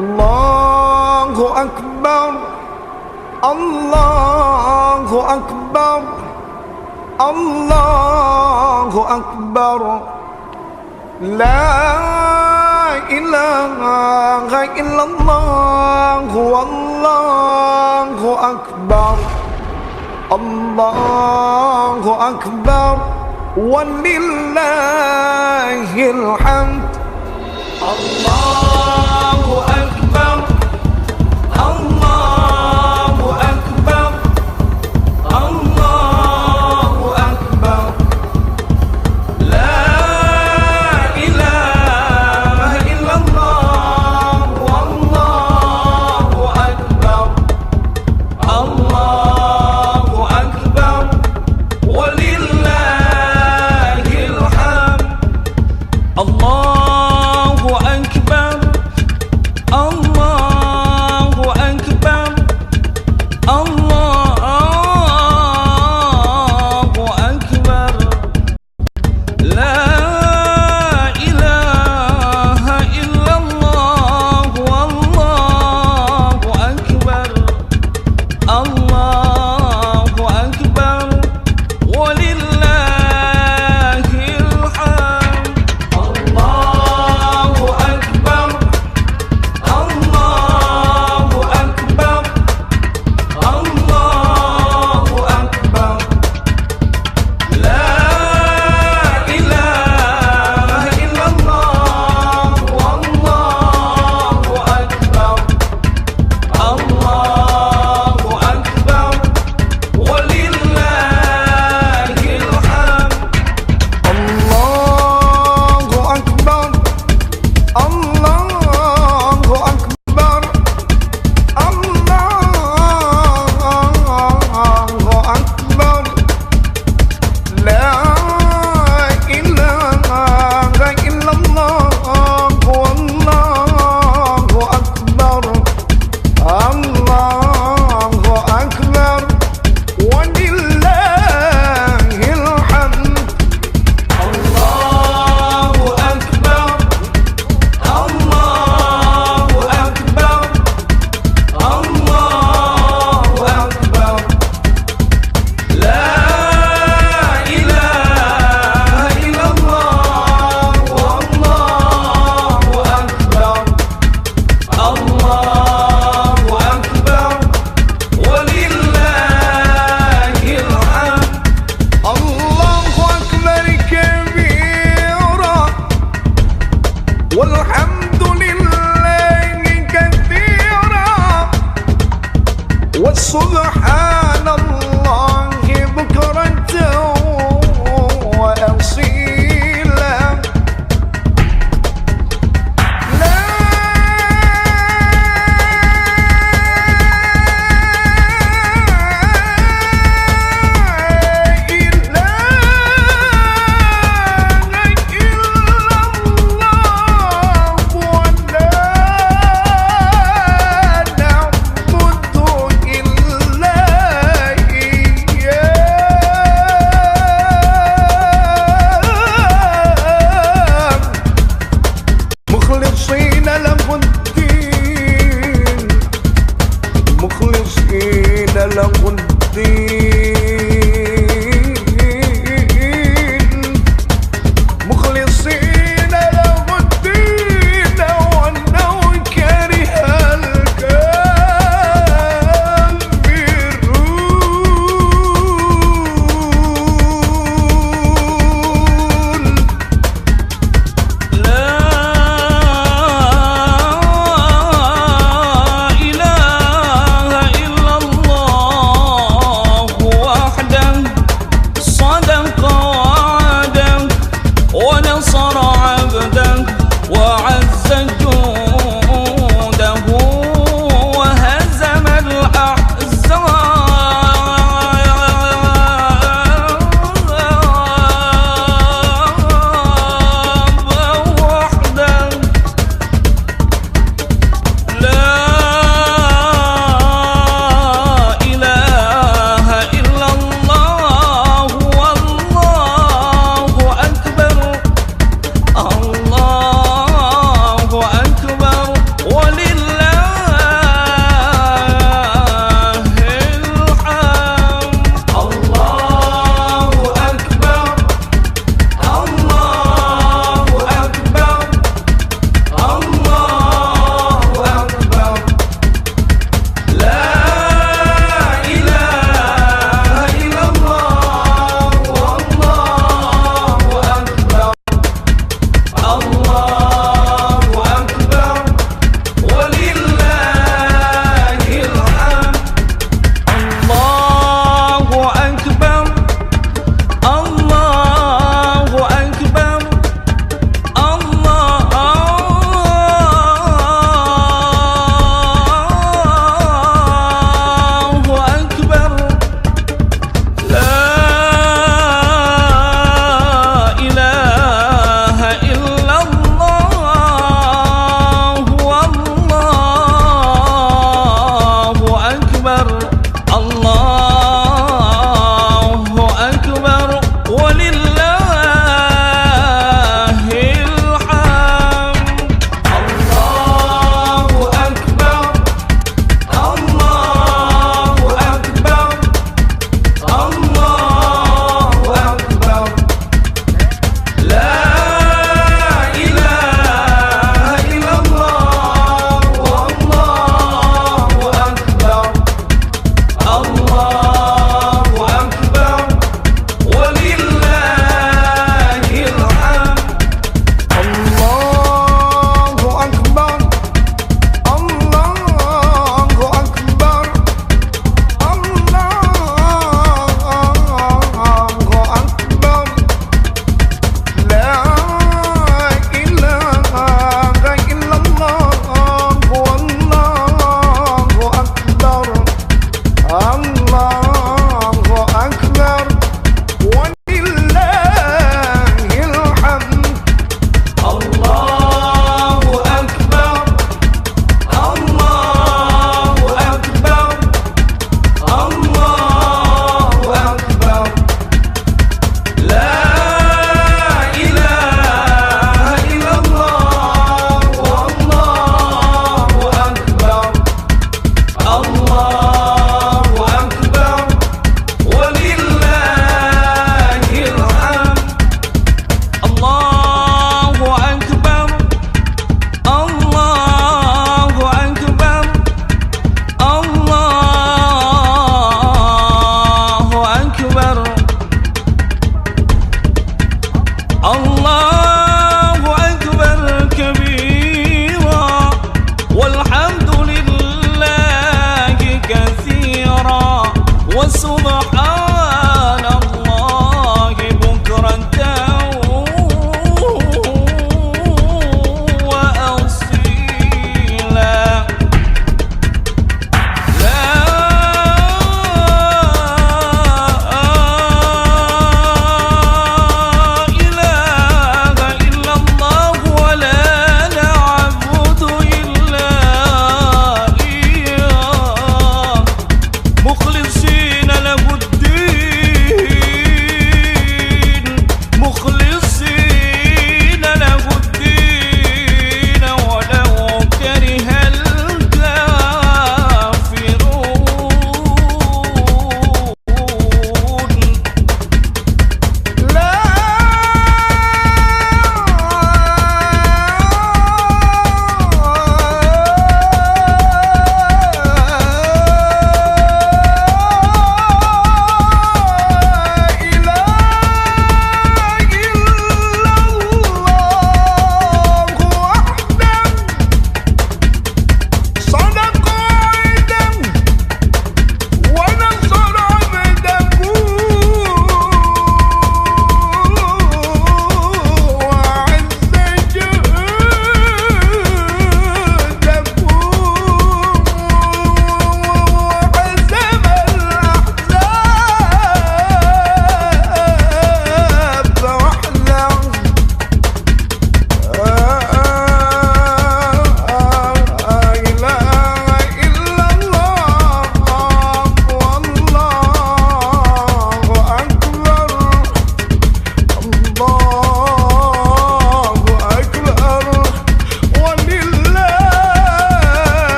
Allahu Akbar, Allahu Akbar, Allahu Akbar. La ilaha illallah, Allahu Akbar, Allahu Akbar, walillahil hamd. Allahu Akbar, Allahu Akbar, Allahu Akbar. La ilaha illallah, Allahu Akbar, Allahu Akbar, walillahil hamd. Allahu Akbar, Allahu Akbar, Allahu Akbar. La ilaha illallah, Allahu Akbar, Allahu Akbar, walillahil hamd. Allahu Akbar, Allahu Akbar, Allahu Akbar. La ilaha illallah, Allahu Akbar, Allahu Akbar, walillahil hamd. Allahu Akbar, Allahu Akbar, Allahu Akbar. La ilaha illallah, Allahu Akbar, Allahu Akbar, walillahil hamd. Allahu Akbar, Allahu Akbar, Allahu Akbar. La ilaha illallah, Allahu Akbar, Allahu Akbar, walillahil hamd. Allahu Akbar kabira, walhamdulillahi kathira, wa subhanallahi bukratan wa asila. La ilaha illallah, wa la na'budu illa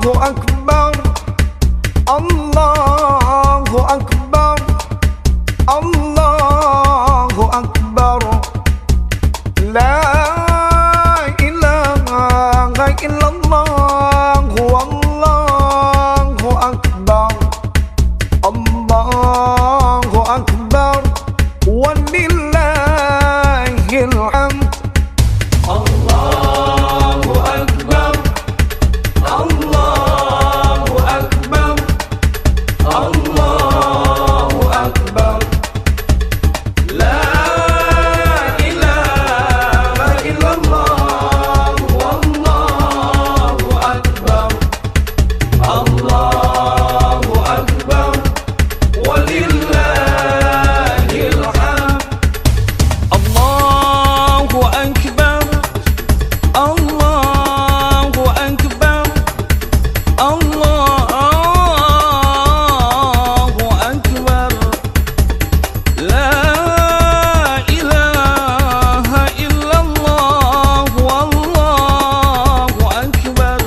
أكبر الله أكبر الله أكبر لا إله إلا الله والله أكبر الله أكبر ولله الحمد الله أكبر الله أكبر الله أكبر لا إله إلا الله والله أكبر الله أكبر ولله الحمد الله أكبر الله أكبر الله أكبر لا إله إلا الله والله أكبر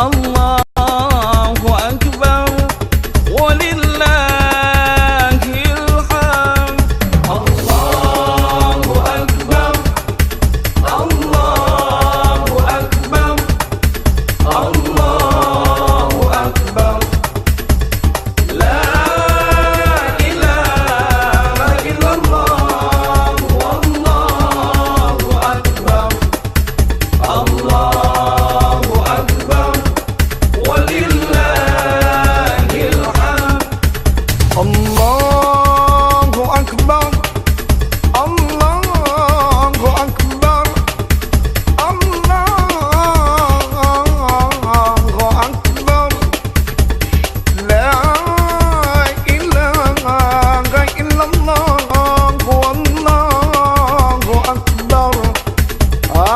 الله أكبر ولله الحمد الله أكبر الله أكبر الله أكبر لا إله إلا الله والله أكبر الله أكبر ولله الحمد الله أكبر الله أكبر الله أكبر لا إله إلا الله والله أكبر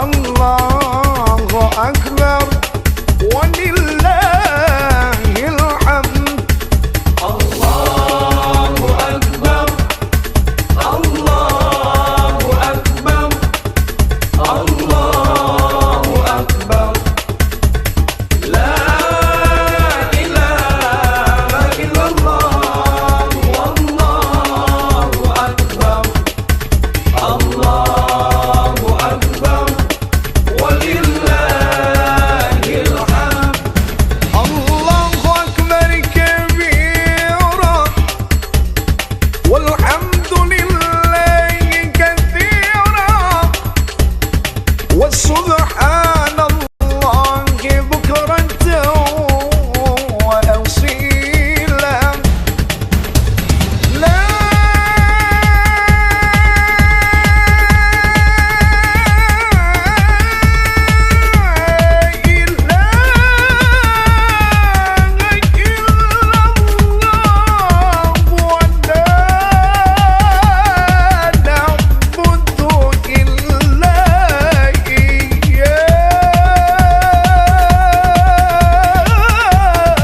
الله أكبر ولله الحمد الله أكبر الله أكبر الله أكبر لا إله إلا الله والله أكبر الله أكبر ولله الحمد الله أكبر كبيرا والحمد لله كثيرا وسبحان الله بكرة وأصيلا لا إله إلا الله ولا نعبد إلا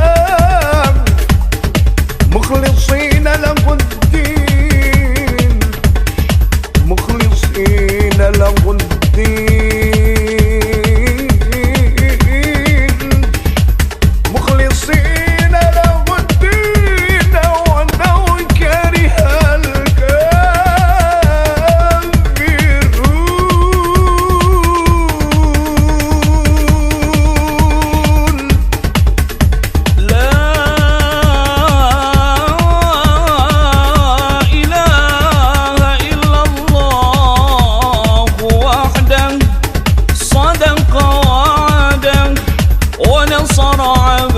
إياه مخلصين له الدين مخلصين له الدين مخلصين له الدين ولو كره الكافرون لا إله إلا الله وحده صدق وعده ونصر عبده